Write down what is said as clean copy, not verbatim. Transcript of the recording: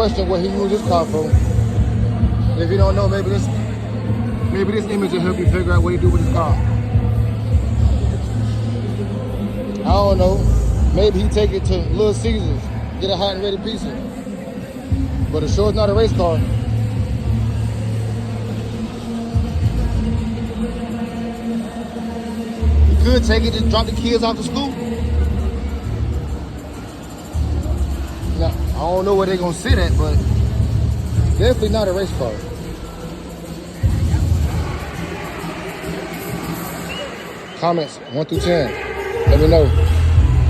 question what he used his car for. If you don't know, maybe this image will help you figure out what he do with his car. I don't know. Maybe he take it to Little Caesars, get a hot and ready pizza. But it sure is not a race car. He could take it to drop the kids off to school. Now, I don't know where they're gonna sit at, but definitely not a race car. Comments 1 through 10. Let me know.